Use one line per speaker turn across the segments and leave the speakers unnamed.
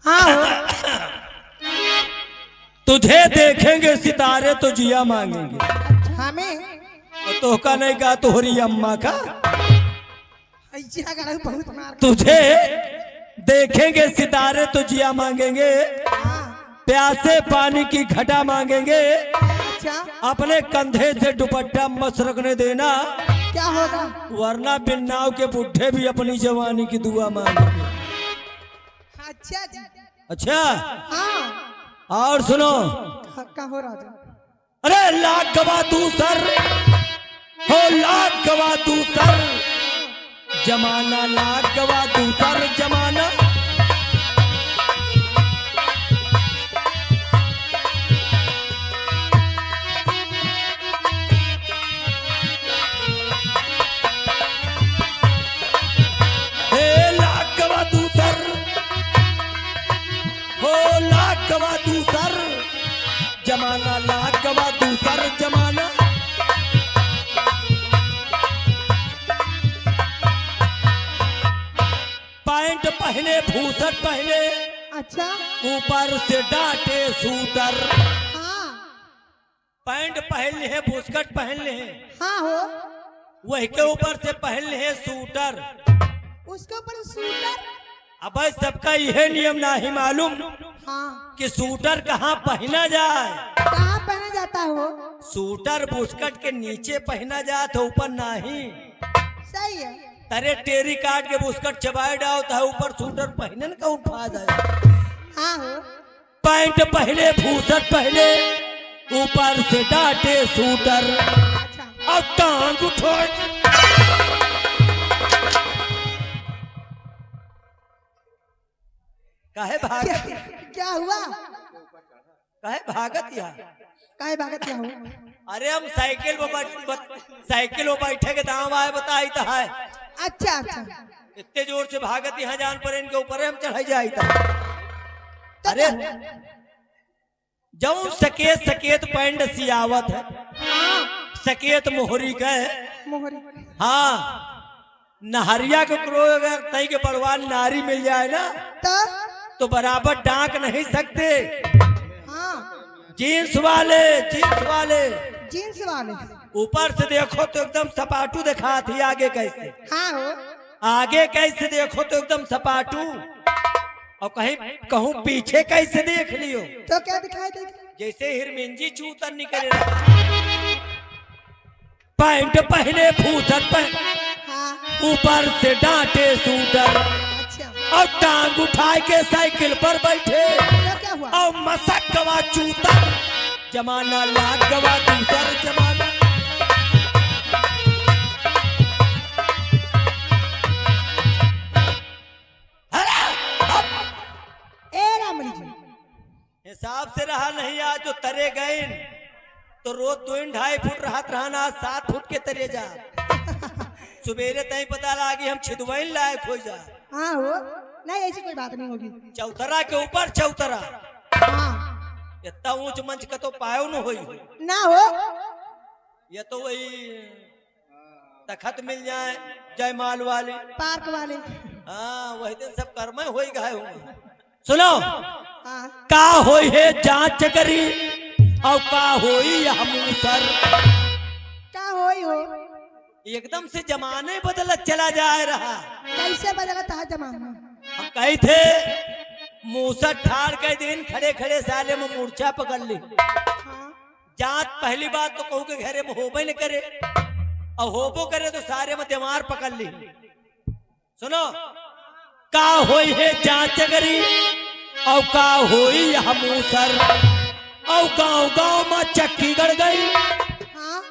हाँ हो।
तुझे देखेंगे सितारे तो जिया मांगेंगे।
हमें
और तो का नहीं कहा तोहरी अम्मा का।
ऐसा गाना बहुत मार।
तुझे देखेंगे सितारे तो जिया मांगेंगे,
हाँ।
प्यासे पानी की घटा मांगेंगे,
अच्छा
अपने कंधे से दुपट्टा मत रखने देना,
क्या होगा?
वरना बिन्नाव के बुढ़े भी अपनी जवानी की दुआ मांगेंगे।
अच्छा जी।
अच्छा
हाँ
और सुनो,
कहो राजा।
अरे लाख गवा तू सर हो, लाख गवा तू सर, जमाना लाख गवा तू सर जमाना। हे लाख गवा तू सर हो, लाख गवा तू सर, जमाना लाख गवा तू सर जमाना। पैंट पहने भूसट पहने,
अच्छा
ऊपर से डांटे सूटर।
हाँ
पैंट पहन ले है, भूसकट पहन ले है,
हाँ हो।
वही के ऊपर से पहन ले है सूटर।
उसके ऊपर सूटर।
अब सबका यह नियम नहीं मालूम
हाँ
कि सूटर कहाँ पहना जाए।
कहाँ पहना जाता हो?
सूटर भूसकट के नीचे पहना जाए तो ऊपर नहीं।
सही है।
तरे टेरी काट के भूसकट चबाए डाओ तो ऊपर सूटर पहने न कहूँ फा जाए।
हाँ हो।
पैंट पहने भूसट पहने, ऊपर से डांटे सूटर।
अच्छा
अब टांग उठो। काहे भागत,
क्या हुआ?
काहे भागत यहाँ?
काहे भागत क्या हो?
अरे हम साइकिल में बैठे के दाम आए बताई तो है।
अच्छा अच्छा
इतने जोर से भागत यहाँ जान पर इनके ऊपर हम चढ़ाई जाई था। अरे जब सकेत सकेत पैंट सियावत है, सकेत मोहरी का है।
मोहरी।
हाँ नहरिया के क्रो अगर तई के बड़वान नारी मिल जाए ना तो बराबर डांक नहीं सकते।
हाँ
जींस वाले, जींस वाले
जींस वाले।
ऊपर से देखो तो एकदम सपाटू दिखा थी, आगे कैसे,
हाँ हो।
आगे कैसे देखो तो एकदम सपाटू, और कहीं कहूँ पीछे कैसे देख लियो
तो क्या दिखाई देगा?
जैसे हिरमिंजी चूतर निकले रहा। पैंट पहने भूसट पहने,
हाँ
ऊपर से डांटे सूटर,
अच्छा
और टांग उठा के साइकिल पर बैठे,
तो क्या हुआ?
और मसक गवा चूतर जमाना लाख गवा दूसर जमाना।
ए रामली जी
हिसाब से रहा नहीं, आज जो तरे गए तो रोज 2-2.5 फुट रहत रहना, 7 फुट के तरे जा। सुबेरे तई पता लागी हम छिदवैन लायक हो जा।
हाँ हो। नहीं ऐसी कोई बात नहीं होगी।
चौतरा के ऊपर चौतरा,
हाँ
इतना ऊंच मंच का तो पायो न होई।
ना हो।
ये तो वही तखत मिल जाए जयमाल वाले,
पार्क वाले।
हाँ वही दिन सब कर्म हो गए होंगे। सुनो
हाँ
का होई है जांच करी, और का होई हम सर।
क्या होई हो?
एकदम से जमाने बदलत चला जा रहा।
कैसे बदला था जमाना?
हम कही थे मूसट ठाड़ के दिन खड़े खड़े साले में मूर्छा पकड़ ली।
हाँ
जांच पहली बात तो कहूँ के घरे में होबे न करे, और होबो करे तो सारे में दिमाग पकड़ ली। सुनो का होई है जांच करी, और का होई हम सर, और गांव गांव में चक्की गड़ गई।
हाँ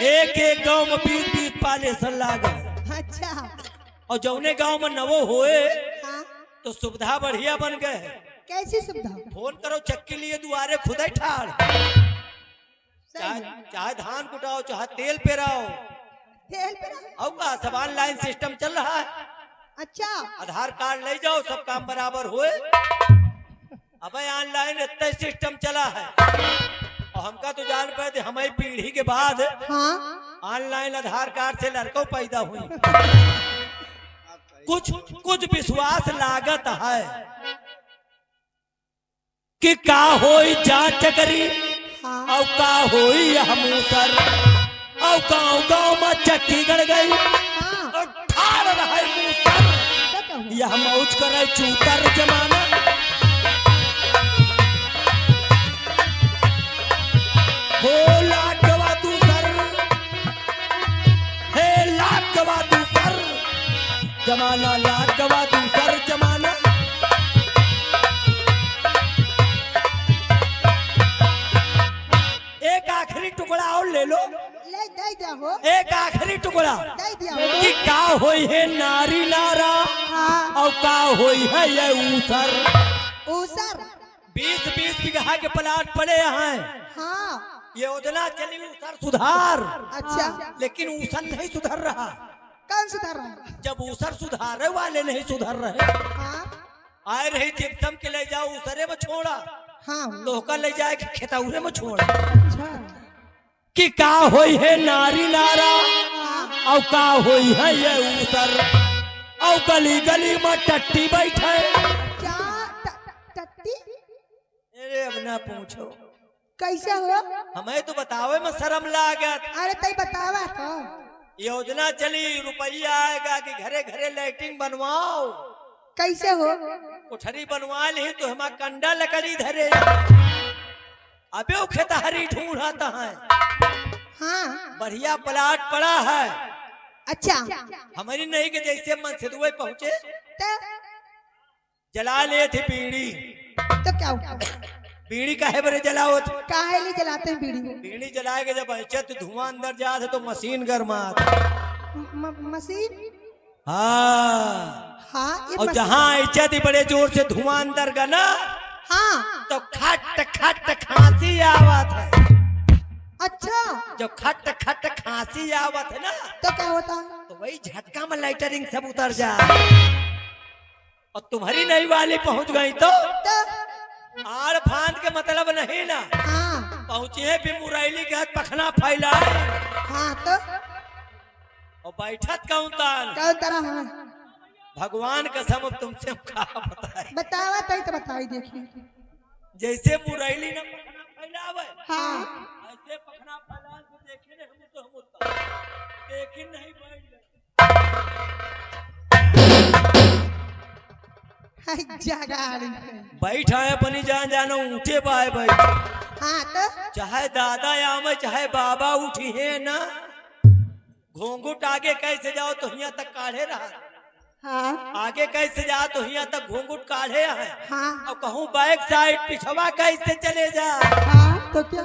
एक एक गांव में 20-20 पाले सन लागे।
अच्छा
और जौने गांव में नवो होए
हाँ
तो सुविधा बढ़िया बन गए।
कैसी सुविधा?
फोन करो चक्की लिए दुआरे खुद ही ठाड़,
सही
चाहे
है।
चाहे धान कुटाओ चाहे तेल पेराओ,
तेल पे ना?
और का सब ऑनलाइन सिस्टम चल रहा है।
अच्छा
आधार कार्ड ले जाओ सब काम बराबर हुए। अब ऑनलाइन इतना सिस्टम चला है, और हमका तो जान पाए थे हमारी पीढ़ी के बाद
हाँ
ऑनलाइन आधार कार्ड से लड़कों पैदा हुई। कुछ कुछ विश्वास लागत है कि का होई जांच करी
हाँ
और का होई यह मूसर और गांव गांव में चक्की गड़ गई
हाँ
और ठाड़ रहा मूसर
तो क्या हुआ?
यह मौज करे चूतर जमाना हो लाख गवा दूसर हे लाख गवा दूसर जमाना लाख गवा दूसर जमाना एक आखिरी टुकड़ा और ले लो
ले दे दिया हो
एक आखिरी टुकड़ा
दे दिया हो
कि का होई है नारी नारा
हाँ
और का होई है ये ऊसर
ऊसर
20-20 बीघा के प्लाट पड़े हैं
हाँ
ये योजना चली ऊसर सुधार
अच्छा
लेकिन ऊसर नहीं सुधर रहा
कौन सुधार रहा है?
जब ऊसर सुधारे वाले नहीं सुधर रहे
हाँ
आए रही चिपटम के ले जाओ ऊसरे में छोड़ा
हाँ
लोका ले जाए कि खेतौरे में छोड़ा
अच्छा
कि का होई है नारी नारा
हाँ
और का होई है ये ऊसर और गली गली में टट्टी बैठे
क्या टट्टी
अरे अब ना पूछो
कैसे हो
हमें तो बतावे में शर्म लागत
अरे तई बतावा तो
योजना चली रुपया आएगा कि घरे घरे लाइटिंग बनवाओ
कैसे हो
कोठरी बनवा ली तो हमारा कंडा लकड़ी धरे अबे वो खेतहरी ढूंढता है
हाँ
बढ़िया प्लाट पड़ा है
अच्छा
हमारी नहीं के जैसे मन से दुबई पहुंचे
तो
जला ले थे बीड़ी
क्या हुआ
बीड़ी काहे बरे जलाओ थे
काहे लिए जलाते हैं बीड़ी को
बीड़ी जलाएगा जब ऐसे तो धुआं अंदर जाते तो मशीन गर्मा
मशीन
हाँ
हाँ ये
और जहाँ ऐसे थी बड़े जोर से धुआं अंदर का ना
हाँ
तो खट खट खांसी आवत है
अच्छा
जब खट खट खांसी आवत है ना
तो क्या होता
तो वही झटका में लाइटरिंग सब उतर जा और तुम्हारी नई वाली पहुंच गई तो आड़ फांद के मतलब नहीं ना
हाँ
पहुंची है भी मुरैली के हाथ पखना फैलाए
हाँ तो
और बैठत कौन तान
कौन तरह है
भगवान कसम अब तुमसे का बताए
बतावा तो बताई देखिए
जैसे मुरैली ने पखना फैलावे
हाँ
ऐसे पखना फैला तो देखे नहीं हम तो हम उतना लेकिन नहीं बैठ गए
जगाड़ी
बैठ आए अपनी जान जानो ऊँचे पाए बैठ
हाँ तो
चाहे दादा आवे चाहे बाबा उठी है ना घोंघुट आगे कैसे जाओ तो यहाँ तक काढ़े रहा
हाँ
आगे कैसे जाओ तो यहाँ तक घोंघुट काढ़े है
हाँ
और कहूँ बैक साइड पिछवा कैसे चले जा
हाँ तो क्या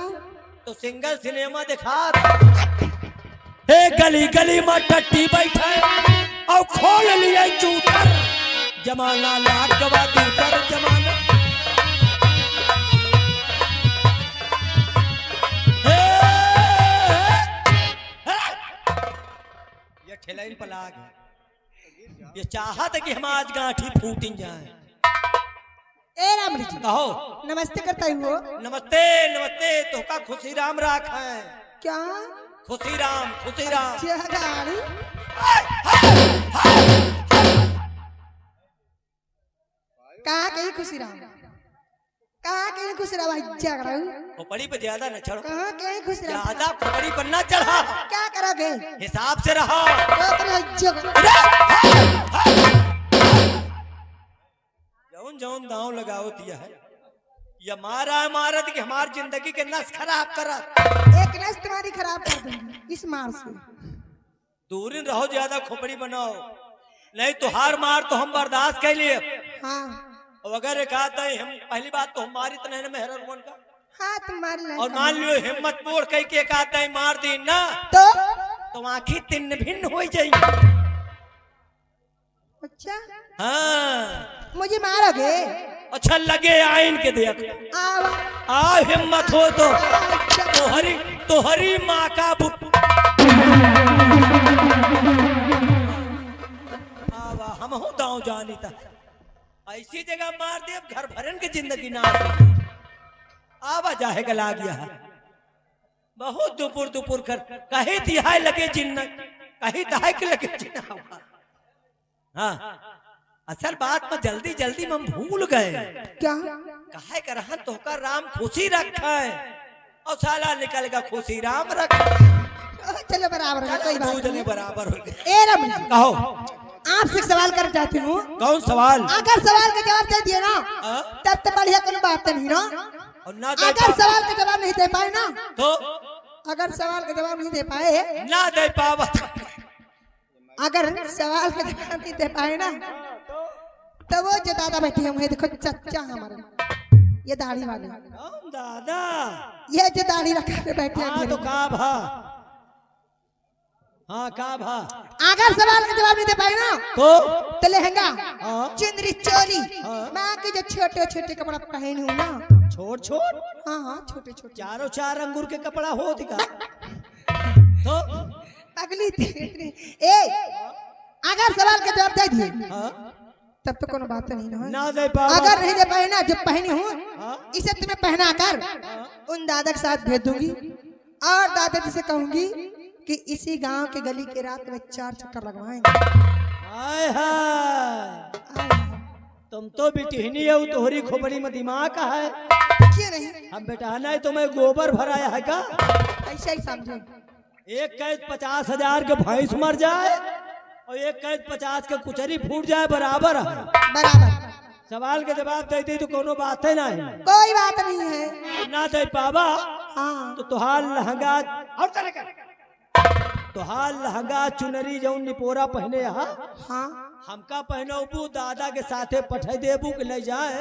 तो सिंगल सिनेमा दिखा हे गली गली में टट्टी बैठे और खोल लिए चूतर जमाना लाख गवा दूसर जमाना ये ठेलाइन पलाग है ये चाहत कि हम आज गांठी फूटिन जाए
ए राम जी
कहो
नमस्ते करता हो
नमस्ते नमस्ते तो का खुशी राम राख है
क्या
खुशी राम
जगाड़ी कहाँ कहीं खुशी राम कहाँ कहीं खुशी राम जगाड़ी
खोपड़ी पे ज्यादा न चढ़ो
कहाँ कहीं खुशी राम
ज्यादा खोपड़ी पर न चढ़ा
क्या करोगे
हिसाब से रहो जौन जौन दांव लगाओ दिया है ये मारा मारत कि हमारी जिंदगी के नस खराब करत
एक नस तुम्हारी खराब कर दूंगी इस मार से
दूरी रहो ज्यादा खोपड़ी बनाओ नहीं तो हार मार तो हम बर्दाश्त कर लिए
हाँ
और अगर एक आता है हम पहली बात तो हमारी तो नहीं मेहर का
हाँ तुम्हारी
और मान लियो हिम्मत तोड़ कह के एक आता है मार दी ना तो आंखी तिन्न भिन्न हो जाएगी
अच्छा
हाँ
मुझे मारोगे
अच्छा लगे आइन के देख
आओ
आ हिम्मत हो तो हरी माँ का बुट हम हो दाव जानी था ऐसी जगह मार दे घर भरन की जिंदगी ना आवा जाहे गला गया बहुत दुपुर दुपुर कर कहीं तिहाई लगे जिन्न कहीं दहाई लगे जिन्न हाँ असल बात में जल्दी जल्दी में हम भूल गए
क्या
काहे कर रहा तो का राम खुशी रखा है और साला निकल का खुशी राम रखा
चलो बराबर है, कोई बात
दूध
नहीं।
बराबर हो गए।
ए रमणी,
कहो
आपसे एक सवाल कर चाहती हूँ।
कौन सवाल?
अगर सवाल का जवाब दे दिए ना
हाँ?
तब तो बढ़िया कोई बात नहीं ना।
और ना दे
अगर सवाल का जवाब नहीं दे पाए ना,
तो
अगर सवाल का जवाब नहीं दे पाए,
ना दे पावा
अगर सवाल का जवाब नहीं दे पाए ना, तो वो जो दादा बैठे हैं वही देखो चच्चा हमारे, ये दाढ़ी वाले,
कौन दादा?
ये जो दाढ़ी रखा के बैठे हैं
हाँ
घेरे
तो
में।
का भा, हाँ का भा
अगर सवाल का जवाब नहीं दे पाए ना,
तो
लहंगा,
हाँ।
चुंदरी, चोली,
हाँ।
माँ के जो छोटे छोटे कपड़ा पहनी हूँ ना,
छोड़ छोड़
हाँ हाँ छोटे छोटे,
चारों चार अंगूर के कपड़ा हो दिखा तो
अगली थी। ए अगर सवाल का जवाब दे दिए
हाँ?
तब तो कोनो बात नहीं ना।
ना दे पावा
अगर नहीं दे पाए ना, जो पहनी हूँ
हाँ?
इसे तुम्हें पहना कर उन दादा के साथ भेज दूंगी और दादाजी से कहूंगी कि इसी गांव के गली के रात में 4 चक्कर लगवाएंगे।
हाय हाय तुम तो बिटिहनी है तोहरी खोपड़ी में दिमाग का है।
क्यों नहीं,
हम बेटा नहीं तुम्हें गोबर भराया है का?
ऐसा ही समझो।
एक कैद 50,000 के भैंस मर जाए और एक कैद 50 के कुचरी फूट जाए बराबर है।
बराबर,
सवाल के जवाब दे दी तो कोनो बात है नहीं।
कोई बात नहीं है।
ना दे पावा
हाँ
तो तुहार लहंगा और तरह का तुहार लहंगा चुनरी जौन निपोरा पहने हा
हाँ
हमका पहनबू दादा के साथे पठे देबू के ले जाए।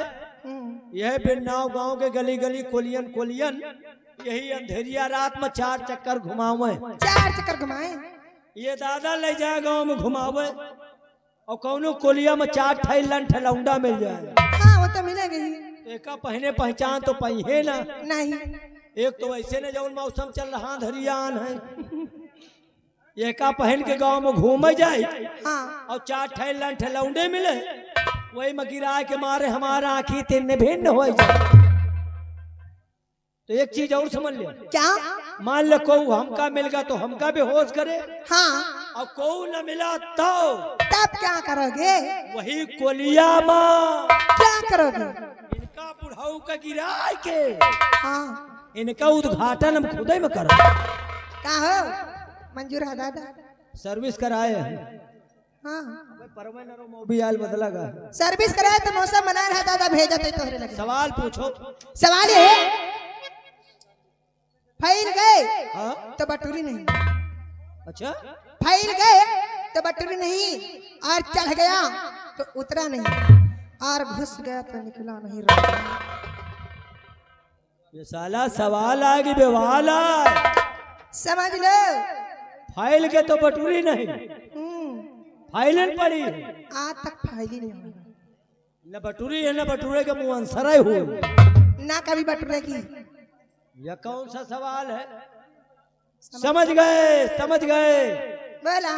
यह बिन्नाव गांव के गली गली कोलियन कोलियन यही अंधेरिया रात में 4 चक्कर घुमावे।
4 चक्कर घुमाए।
ये दादा ले जाए गांव में घुमावे और कौनो कोलिया में 4 ठैलन ठलौंडा मिल जाए।
हाँ वो तो मिलेगा ही।
एका पहने पहचान तो पहिए ना।
नहीं
एक तो वैसे ने जौन मौसम चल रहा धरियान है एका पहन के गांव में घूमे जाए
हाँ
और 4 ठैलन ठलौंडे मिले वही में गिरा के मारे हमारा आँखी तिन्न भिन्न हो जाए। तो एक चीज और समझ ले,
क्या?
मान ले को हमका मिल गया तो हमका बेहोश करे
हाँ
और को न मिला तो
तब क्या करोगे?
वही कोलिया माँ
क्या करोगे?
इनका बुढ़ाऊ का गिरा के
हाँ
इनका उद्घाटन हम खुद ही में करो।
क्या हो मंजूर है दादा?
सर्विस कराए हैं।
हाँ
मोबियाल बदलागा।
सर्विस कराए तो मौसम बना रहा दादा, भेजा तो तोहरे लगे।
सवाल पूछो।
सवाल ये है, फैल गए
हाँ?
तो बटुरी नहीं,
अच्छा
फैल गए तो बटुरी नहीं, और चढ़ गया तो उतरा नहीं, और घुस गया तो निकला नहीं रहा।
ये साला सवाल आ कि बेवाल आ।
समझ लो।
फाइल के तो बटुरी नहीं फाइलन पड़ी
आज तक फैल ही नहीं हुआ।
न बटुरी है न बटुरे के मुंह अंसराय हुए
ना कभी बटुरे की।
यह कौन सा सवाल है? समझ गए समझ गए
बोला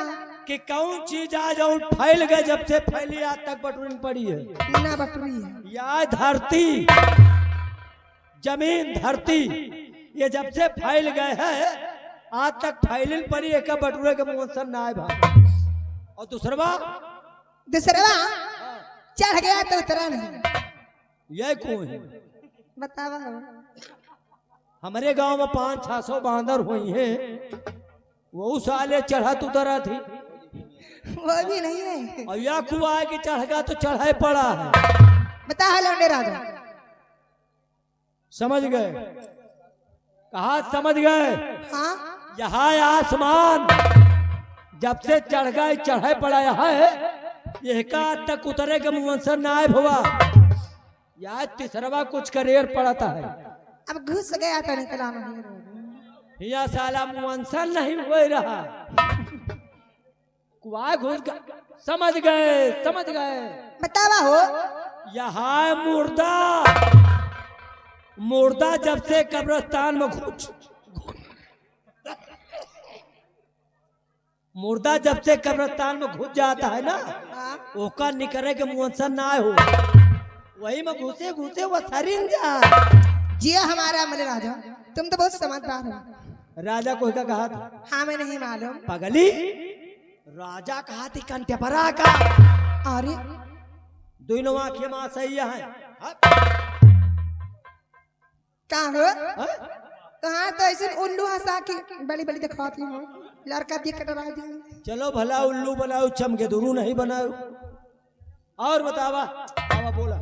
कि कौन चीज आज और फैल गए जब से फैली आज तक बटुरी पड़ी है।
ना बटुरी है।
या धरती जमीन धरती ये जब से फैल गए हैं आज तक फैलिन पड़ी एक बटुरे के मुंह से ना भाई। और दूसरा
चढ़ गया तो उतरा नहीं।
यह कौन है?
बतावा।
हमारे गांव में 500-600 बांदर हुई हैं वो साले चढ़त उतरा थी
वो भी नहीं है।
और या कुआ है कि चढ़ गया तो चढ़ाए पड़ा है।
बता लौंडे राजा।
समझ गए? कहा समझ गए?
हाँ
यहाँ आसमान जब से चढ़ गए चढ़े पड़ा है एक तक उतरे के मुंह से नायब हुआ। या तीसरा कुछ करेर पड़ता है।
अब घुस गया तो निकला नहीं।
या साला मुंसन नहीं हो रहा कुआ घुस गया। समझ गए समझ गए।
बतावा हो।
यहाँ मुर्दा मुर्दा जब से कब्रिस्तान में घुस मुर्दा जब से कब्रिस्तान में घुस जाता है ना ओका निकले के मुंसन ना हो वही में घुसे घुसे वो सरिन जा।
जिया हमारा मले राजा, तुम तो बहुत समझदार हो।
राजा को क्या कहा था?
हाँ मैं नहीं मालूम।
पगली राजा कहा थी कंटेपरा का।
अरे
दोनों आंखें मां सही है।
का हो
हाँ?
कहाँ तो ऐसे उल्लू हंसा के बड़ी बड़ी दिखाती हूँ लड़का देख कर डरा जाए।
चलो भला उल्लू बनाओ चमके दुरू नहीं बनाओ। और बतावा आवा बोला